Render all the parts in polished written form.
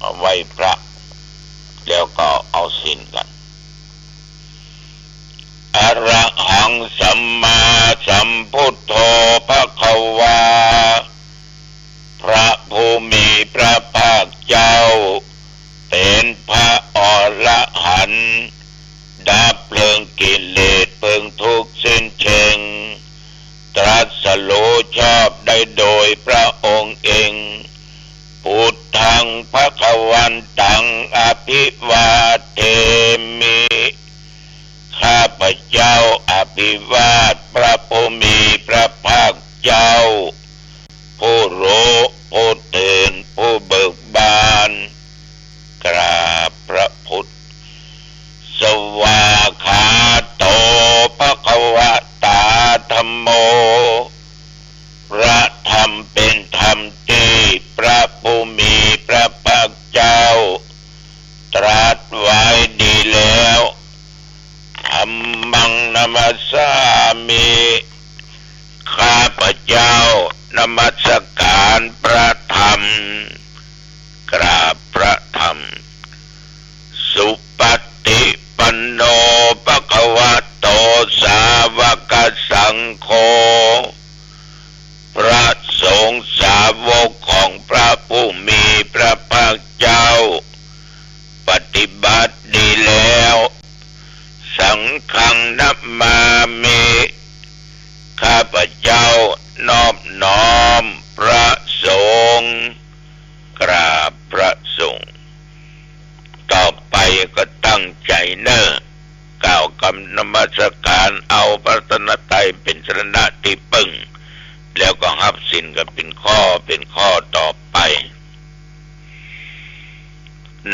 มาไหว้พระแล้วก็เอาศีลกันอรหังสัมมาสัมพุทโธภควาพระผู้มีพระภาคเจ้าเป็นพระอรหันต์ดับเพลิงกิเลสเพลิงทุกข์สิ้นเชิงตรัสรู้ชอบได้โดยพระองค์เองพุทธังภวันตังอภิวาเทมิข้าพเจ้าอภิวาทพระผู้มีพระภาคเจ้าผู้รู้ผู้ตื่นผู้เบิกบานกราบพระพุทธสวากขาโตภควตาธัมโมพระธรรมเป็นธรรมที่พระผู้มีพระภาคเจ้าตรัสไว้ดีแล้วธัมมังนัมสสามิข้าพเจ้านมัสการพระธรรมกราบพระธรรมสุปฏิปันโนภควโตสาวกสังโฆพระสงฆ์สาวกของพระผู้มีพระภาคเจ้าปฏิบัติดีแล้วสังฆังนัมมามิข้าพเจ้านอบน้อมพระสงฆ์กราบพระสงฆ์ต่อไปก็ตั้งใจเนอะกล่าวคำนมัสการเอาพระรัตนตรัยเป็นสรณะที่พึ่งแล้วก็หับศีลกันเป็นข้อต่อไป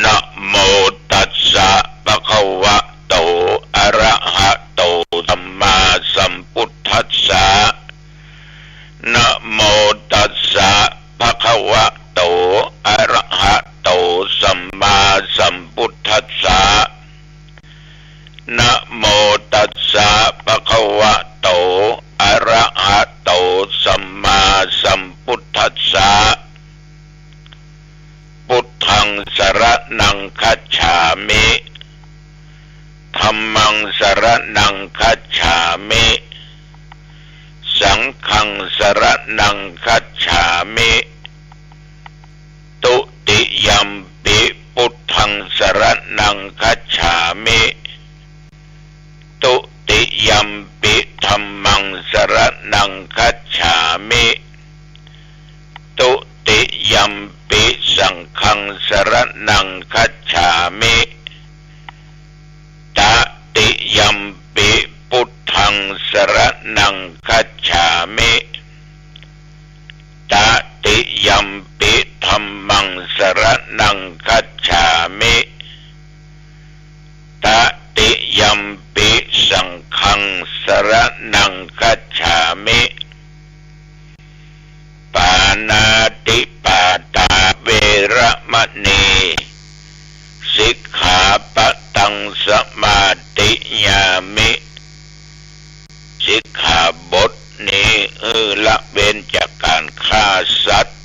นะโมตัสสะภะคะวะโตอะระหะโตสัมมาสัมพุทธัสสะนะโมตัสสะภะคะวะโตอะระหะโตสัมมาสัมพุทธัสสะนะโมตัสสะภะคะวะโตอะระหะโตสัมมาสัมพุทธัสสะพุทธังสรณังคัจฉามิธัมมังสรณังคัจฉามิสังฆังสรณังคัจฉามิตุติยัมปิพุทธังสรณังคัจฉามิตุติยัมปิธัมมังสรณังคัจฉามิตุติยัมปิสังฆังสรณังคัจฉามิตติยัมปิพุทธังสรณังคัจฉามิตติยัมปิธัมมังสรณังคัจฉามิตติยัมปิสังฆังสรณังคัจฉามิปานาติปาตาเวระมณีสิกขาปะตังสมาธิยามิสิกขาบทนี้ละเว้นจากการฆ่าสัตว์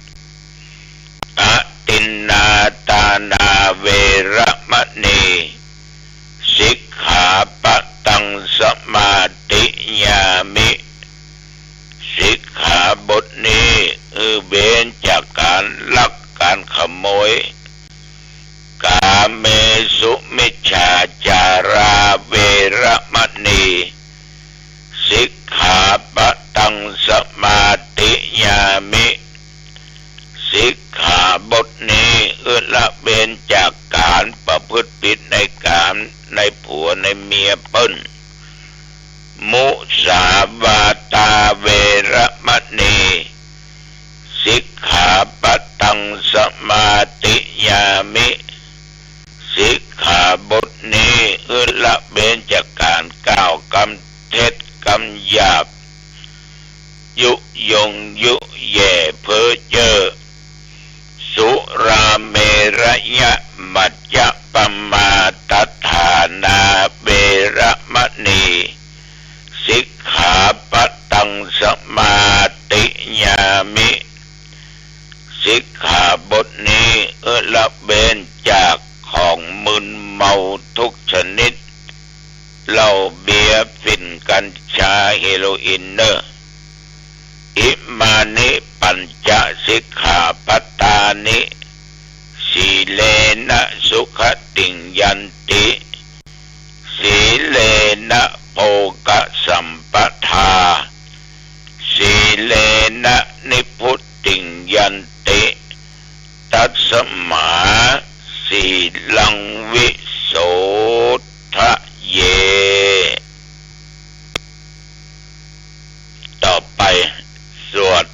อตินนาตานาเวระมณีสิกขาปะตังสมาธิยามิสิกขาบทนี้เว้นจากการลักการขโมยกาเมสุมิจฉาจาราเวระมณีสิกขาปะตังสมาธิยามิสิกขาบทนี้ละเว้นจากการประพฤติผิดในกามในผัวในเมียเปิ้นมุสาวาตาเวระมณีสิกขาปะตังสมาธิยามิสิกขาบทนี้ละเว้นจากการกล่าวคำเท็จคำหยาบยุยงยุแย่เพ้อเจ้อสุราเมรยะมัจจปมาทฐานาเวระมณีสิกขาปะตังสมาธิยามิสิกขาบทนี้ละเว้น กัญชาเฮโรอีนเนอร์อิมานิปัญจสิกขาปตานิสีเลนะสุขติงยันติสีเลนะโภกสัมปทาสีเลนะนิพุตติงยันติตัสสมาสีลังวิโสทะเยต่อไปสวด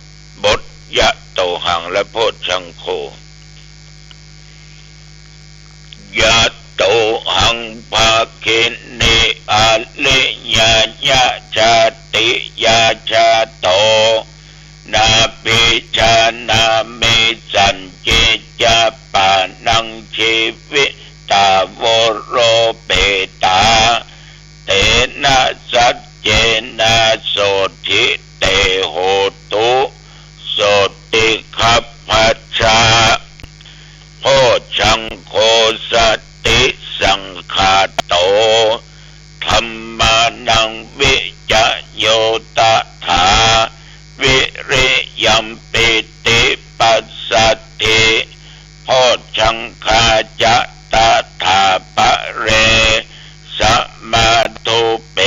บทยะโตหังและโพชฌังโฆยะโตหังภาคินิอาเลญาญะชาติยาชาโตนาปิชานาเมสัญเจจาปานังชีวิตาวโรเปตาเตนะสัจเจนะโสทิเตโหตุโสติคัพพัชชาโพชฌังโฆสติสังฆาโตธัมมานังวิจโยตถาวิริยัมปิติปัสสัตถิโพชฌังคาจะตถาปะเรสัมมาทุเป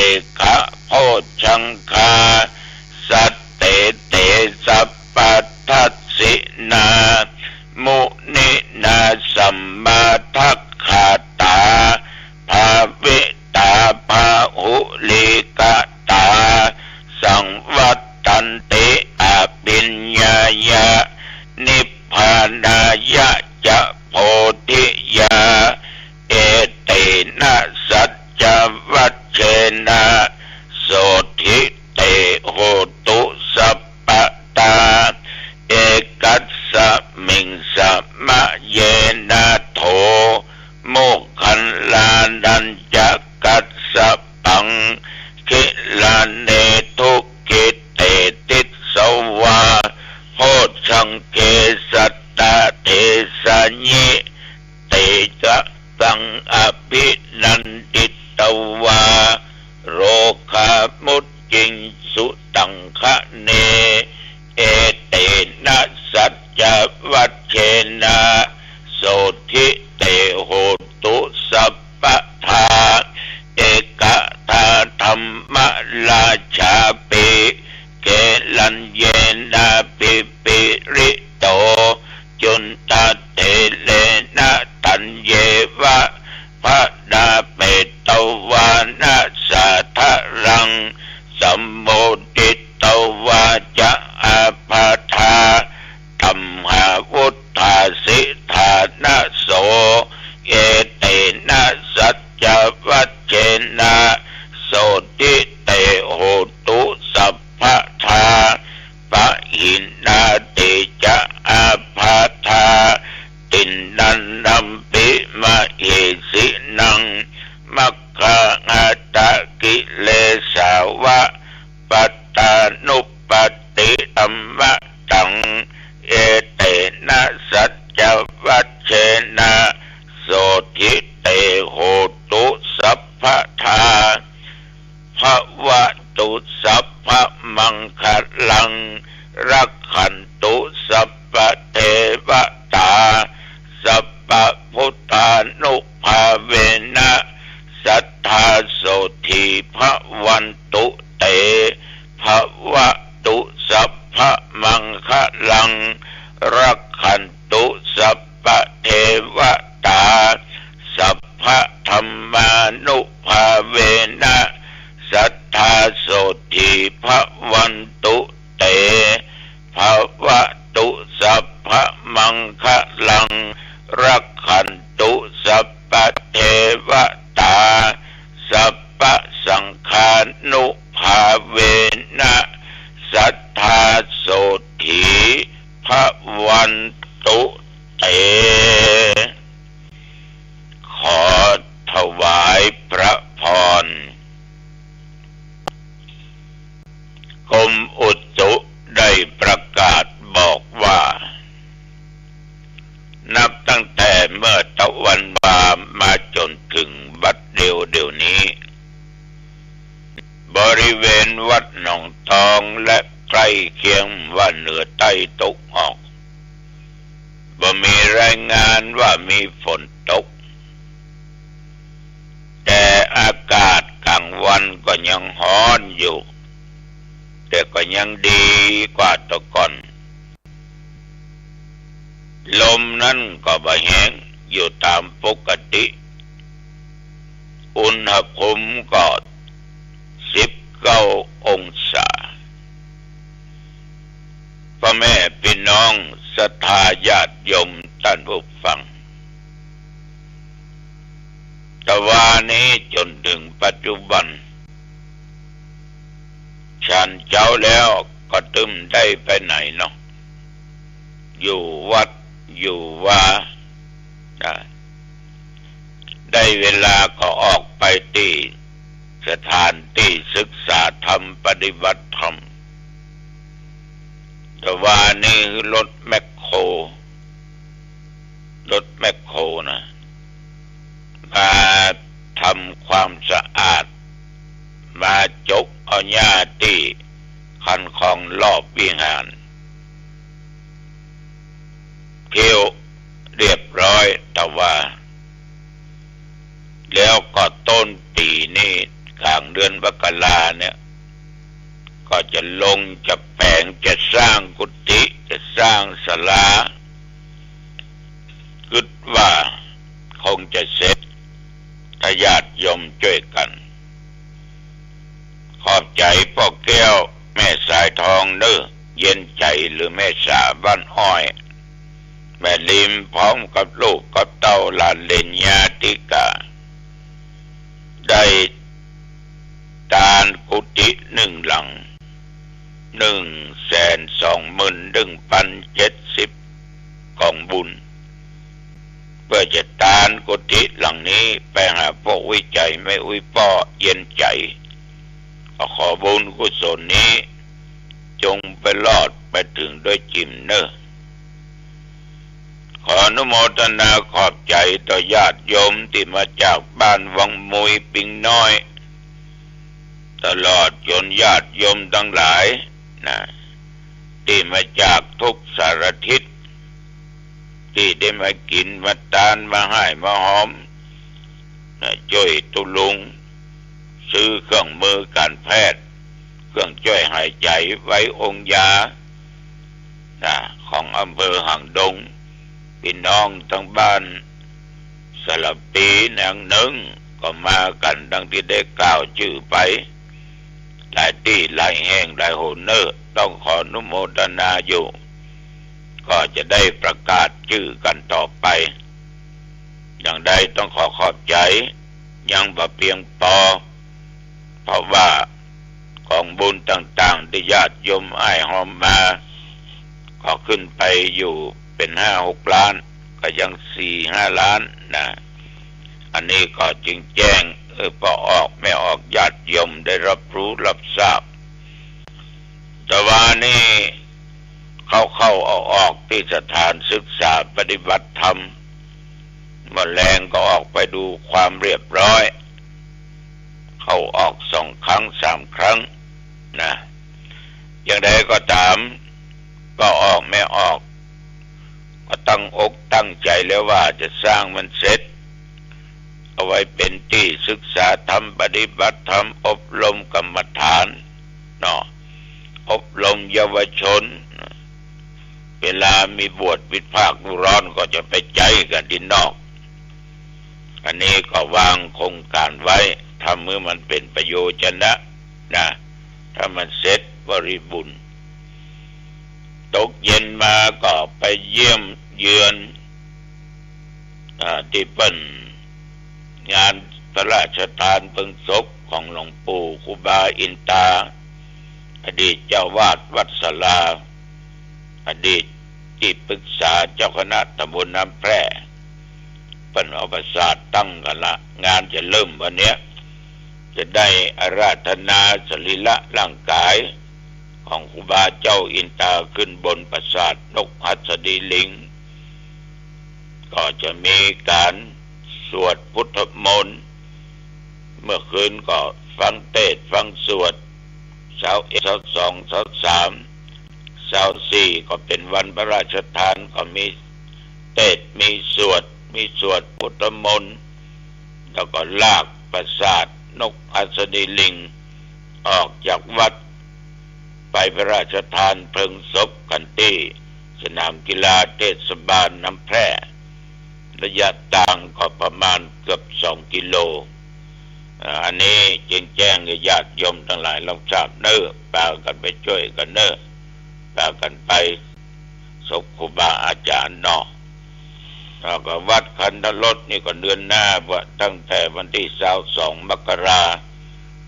ขะโพชฌังคาสัตเตเตสัพพัทธัสสินามุนินาสัมมาทัคขาตาภาวิตาภาหุลิกตาสังวัตตันติอภิญญายะนิพพานายะจะโพธิยาเอเตนะสัจจวัชเชนะโสทิเตโหตุสัพพตาเอกัสสะมิงสัมมะเยนะโถโมคคัลลานัญจะกัสสะปังคิลาเนทุกิเตติสวาโพชฌังเกสัตตะเทสัญญิเตจะสังอภินันติตวาโรคามุจจิงสุตังคะเนเอเตนะสัจจวัชเชนะโสทิเตโหตุสัพพทาเอกทาธัมมราชาปิเกลัญเยนะปิปิริโตจุนตเตเลนะตัญเยวะพระดาเปตวานะสัทธรังสัมโมทิตวาจะอาภาธาธัมหาวุฒาสิธานะโสเอเตนะสัจจวัชเชนะโสติเตโหตุสัพพทาปะหินาติจะอาภาธาตินนันนัมปิมะเหสินังมัคคะอัตตะกิเลสาวะปัตตานุปติธัมมะตังเอเตนะสัจจวัชเชนะโสทิเตโหตุสัพพทาภวตุสัพพมังคลังรักขันตุสัพพเทวตาสัพพพุทธานุภาเวนะสัทธาโสทิภวันตุเตภวตุสัพพมังคลังรักขันตุสัพพเทวตาสัพพธัมมานุภาเวนะสัทธาโสทิภวันตุเตภวตุสัพพมังคลังรักขันตุสัพพเทวตาสัพพสังฆานุภาเวนะสัทธาโสทิภวันตุเตขอถวายพระพรกรมอุตุได้ประกาศบอกว่า นับตั้งแต่เมื่อตะวันบ่ายมาจนถึงบัดเดี๋ยวนี้บริ ว่าเหนือใต้ตกออกบ่มีรายงานว่ามีฝนตกแต่อากาศกลางวันก็ยังร้อนอยู่แต่ก็ยังดีกว่าตะก่อนลมนั้นก็บ่แห้งอยู่ตามปกติอุณหภูมิก็19 องศาพ่อแม่พี่น้องศรัทธาญาติโยมท่านผู้ฟังแต่ว่านี้จนถึงปัจจุบันฉันเจ้าแล้วก็ตึมได้ไปไหนเนาะอยู่วัดอยู่ว่าได้เวลาก็ออกไปที่สถานที่ศึกษาธรรมปฏิบัติธรรมแต่ว่านี่รถแมคโครนะมาทำความสะอาดมาจกเอาหญ้าที่คันคลองรอบวิหารเที่ยวเรียบร้อยแต่ว่าแล้วก็ต้นปีนี้กลางเดือนมกราเนี่ยก็จะลงจะแปลงจะสร้างกุฏิจะสร้างศาลาคิดว่าคงจะเสร็จถ้าญาติโยมช่วยกันขอบใจพ่อแก้วแม่สายทองเด้อเย็นใจหรือแม่สาบ้านอ้อยแม่ลิมพร้อมกับลูกกับเต้าหลานเลญญาติกาได้ทานกุฏิ1 หลัง121,070 กองบุญเพื่อจะทานกุฏิหลังนี้ไปหาพวกวิจัยไม่วิป้อเย็นใจขอบุญกุศลนี้จงไปรอดไปถึงด้วยจิมเนอขออนุโมทนาขอบใจต่อญาติโยมที่มาจากบ้านวังมุยปิงน้อยตลอดจนญาติโยมทั้งหลายนะที่มาจากทุกสารทิศที่ได้มากินมาทานมาให้มาหอมนะช่วยตุลุงซื้อเครื่องมือการแพทย์เครื่องช่วยหายใจไว้องค์ยานะของอำเภอหางดงพี่น้องทั้งบ้านสลับปีนางหนึ่งก็มากันดังที่ได้กล่าวชื่อไปหลายที่หลายแห่งหลายโหนเนอร์ต้องขออนุโมทนาอยู่ก็จะได้ประกาศชื่อกันต่อไปอย่างใดต้องขอขอบใจยังบ่เพียงพอเพราะว่าของบุญต่างๆที่ญาติโยมอ้ายหอมมาก็ขึ้นไปอยู่เป็น5-6 ล้านก็ยัง4-5 ล้านนะอันนี้ก็จึงแจ้งพอออกไม่ออกญาติโยมได้รับรู้รับทราบแต่ว่านี่เข้าออกที่สถานศึกษาปฏิบัติธรรมเมื่อแรงก็ออกไปดูความเรียบร้อยเข้าออก2 ครั้ง 3 ครั้งนะอย่างใดก็ตามก็ออกไม่ออกก็ตั้งอกตั้งใจแล้วว่าจะสร้างมันเสร็จเอาไว้เป็นที่ศึกษาธรรมปฏิบัติธรรมอบรมกรรมฐานเนาะอบรมเยาวชนเวลามีบวชวิภาคร้อนก็จะไปใจกันที่นอกอันนี้ก็วางโครงการไว้ทำเมื่อมันเป็นประโยชน์นะถ้ามันเสร็จบริบูรณ์ตกเย็นมาก็ไปเยี่ยมเยือนที่เป็นงานพระราชทานเพลิงศพของหลวงปู่ครูบาอินตาอดีตเจ้าวาดวัดศาลาอดีตที่ปรึกษาเจ้าคณะตำบลน้ำแพร่เป็นเอาประสาทตั้งกันละงานจะเริ่มวันนี้จะได้อาราธนาสรีระร่างกายของครูบาเจ้าอินตาขึ้นบนปราสาทนกหัสดีลิงก็จะมีการสวดพุทธมนต์เมื่อคืนก็ฟังเทศน์ฟังสวดเช้า1 เช้า2 เช้า3 เสาร์สี่ก็เป็นวันพระราชทานก็มีเทศน์มีสวดพุทธมนต์แล้วก็ลากประสาทนกอัศนีลิงออกจากวัดไปพระราชทานเพลิงศพกันที่สนามกีฬาเทศบาลน้ำแพร่ระยะทางก็ประมาณเกือบ2 กิโลอันนี้จึงแจ้งให้ญาติโยมทั้งหลายรับทราบเน้อพากันไปช่วยกันเน้อพากันไปศพครูบาอาจารย์เนาะแล้วก็วัดคันธรสนี่ก็เดือนหน้าว่าตั้งแต่วันที่22 มกรา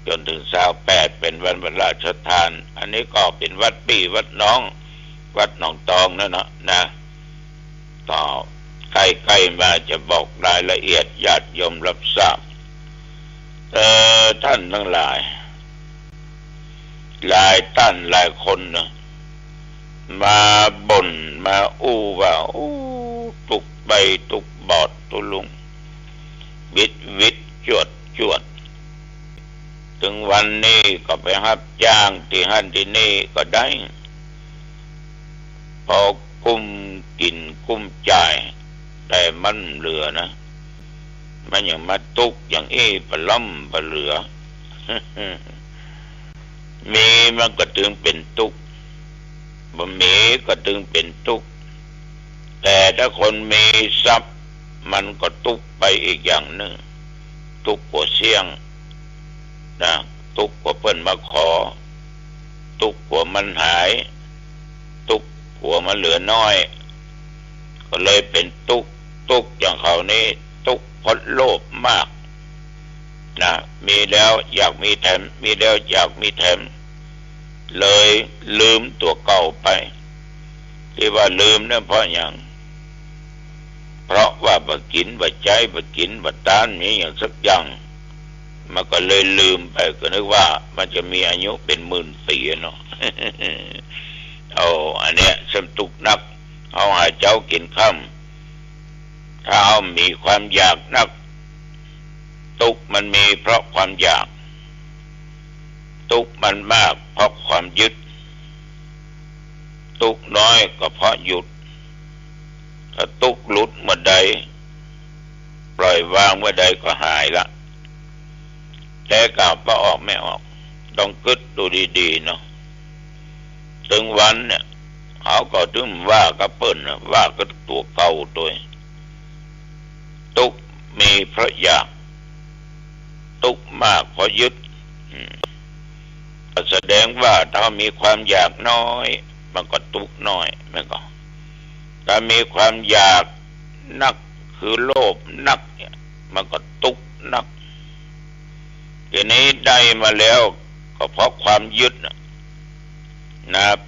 จนถึง28เป็นวันพระราชทานอันนี้ก็เป็นวัดปีวัดน้องวัดหนองตองนั่นนะต่อใกล้ๆมาจะบอกรายละเอียดญาติโยมรับทราบท่านทั้งหลายท่านหลายคนนะมาบ่นมาว่าตุกใบตุกบอดตุลุงวิทจวดถึงวันนี้ก็ไปรับจ้างที่หั่นที่นี่ก็ได้พอกุ้มกินกุ้มจ่ายแต่มันเหลือนะมันอย่างมาตุกอย่างปล้ำปเหลือ มีมันก็ถึงเป็นตุกบ่มีก็ถึงเป็นตุกแต่ถ้าคนมีทรัพย์มันก็ตุกไปอีกอย่างหนึ่งตุกกว่าเสี่ยงนะตุกกว่าเพิ่นมาขอตุกกว่ามันหายตุกกว่ามันเหลือน้อยก็เลยเป็นตุกอย่างเขานี่ตุกเพราะโลภมากนะมีแล้วอยากมีแถมมีแล้วอยากมีแถมเลยลืมตัวเก่าไปที่ว่าลืมเนี่ยเพราะอย่างเพราะว่าบ่กินบ่ใจบ่กินบ่ต้านนี้อย่างสักอย่างมันก็เลยลืมไปก็นึกว่ามันจะมีอายุเป็นหมื่นปีเนาะ อันเนี้ยสมตุกนักเอาหาเจ้ากินค่ำถ้าเอามีความอยากนักตุกมันมีเพราะความอยากตุกมันมากเพราะความยึดตุกน้อยก็เพราะหยุดถ้าตุกหลุดเมื่อใดปล่อยวางเมื่อใดก็หายละแต่กล่าวว่าออกไม่ออกต้องกึศดูดีๆเนาะถึงวันเนี่ยเขาก็ถึงว่ากับเปิ้นว่ากับตัวเก่าตัวตุกมีเพราะอยากตุกมากเพราะยึดแสดงว่าถ้ามีความอยากน้อยมันก็ตุกน้อยมันก็ถ้ามีความอยากนักคือโลภนักเนี่ยมันก็ตุกนักทีนี้ได้มาแล้วก็เพราะความยึดนะ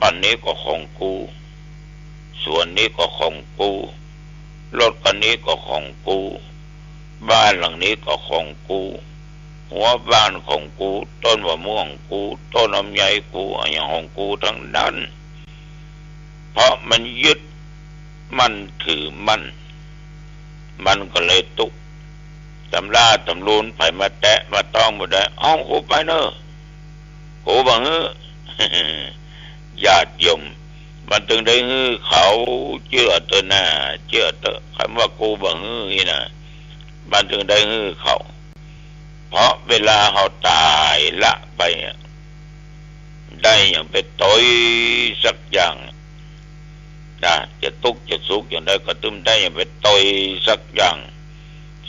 ปันนี้ก็ของกูส่วนนี้ก็ของกูรถคันนี้ก็ของกูบ้านหลังนี้ก็ของกูหัวบ้านของกูต้นมะม่วงกูต้นลำไยกูอย่างของกูทั้งนั้นเพราะมันยึดมันถือมันก็เลยตุกตำราตำรูนไผมาแตะมาต้องบ่ได้เอากูไปเนอะกูบังญาติโยมมันถึงได้เขาเชื่อตัวหน้าเชื่อตัวคำว่ากูบังนี่นะมันถึงได้เขาเพราะเวลาเขาตายละไปได้อย่างไปต่อยสักอย่างนะจะตุกจะสุขอย่างใดก็ตึมได้อย่างไปต่อยสักอย่าง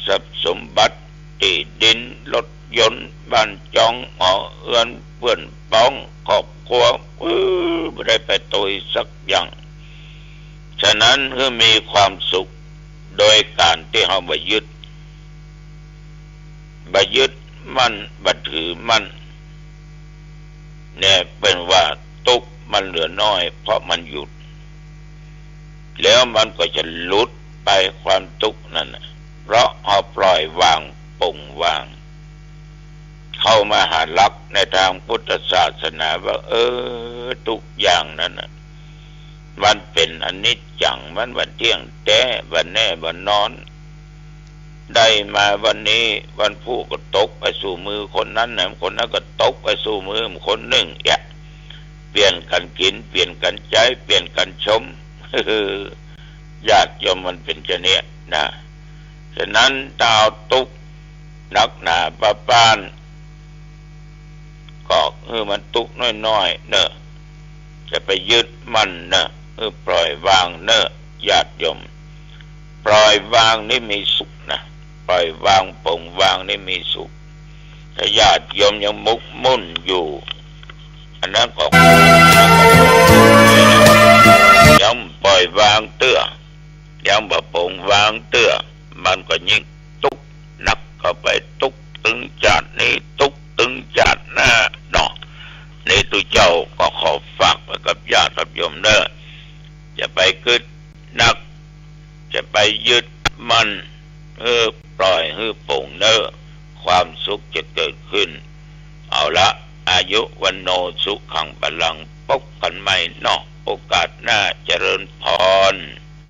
ทรัพย์สมบัติที่ดินรถยนต์บ้านจองหอเอื้อนเพื่อนป้องครอบครัวไม่ได้ไปต่อยสักอย่างฉะนั้นเพื่อมีความสุขโดยการที่เขาบ่ยึดมันบ่ถือมันเนี่ยเป็นว่าตุกมันเหลือน้อยเพราะมันหยุดแล้วมันก็จะหลุดไปความตุกนั่นเพราะเอาปล่อยวางปล่งวางเข้ามาหาหลักในทางพุทธศาสนาว่าทุกอย่างนั้นมันเป็นอนิจจังมันวันเที่ยงแท้วันแน่วันนอนได้มาวันนี้วันผู้ก็ตกไปสู่มือคนนั้นคนนั้นก็ตกไปสู่มือคนหนึ่ง เปลี่ยนกันกินเปลี่ยนกันใจเปลี่ยนกันชม ญาติโยมมันเป็นจะเนี้ยนะฉะนั้นดาวตุกนักหนาป้าป้านก็มันตุกน้อยๆเนอะจะไปยึดมันเนอะปล่อยวางเนอะญาติโยมปล่อยวางนี่มีสุขนะปล่อยวางปลงวางนี่มีสุขถ้าญาติโยมยังมุกมุ่นอยู่อันนั้นก็ยังปล่อยวางเตื้อยังบ่ปลงวางเตื้อมันก็ยิ่งตุกหนักเข้าไปตุกตึงจัดนี่ตุกตึงจัดนะเนาะนี่ตุเจ้าก็ขอฝากไว้กับญาติกับโยมเนอะจะไปกึดหนักจะไปยึดมันปล่อยปลงเนอะความสุขจะเกิดขึ้นเอาละอายุวันโนสุขังพลังพบกันใหม่เนาะโอกาสหน้าเจริญพร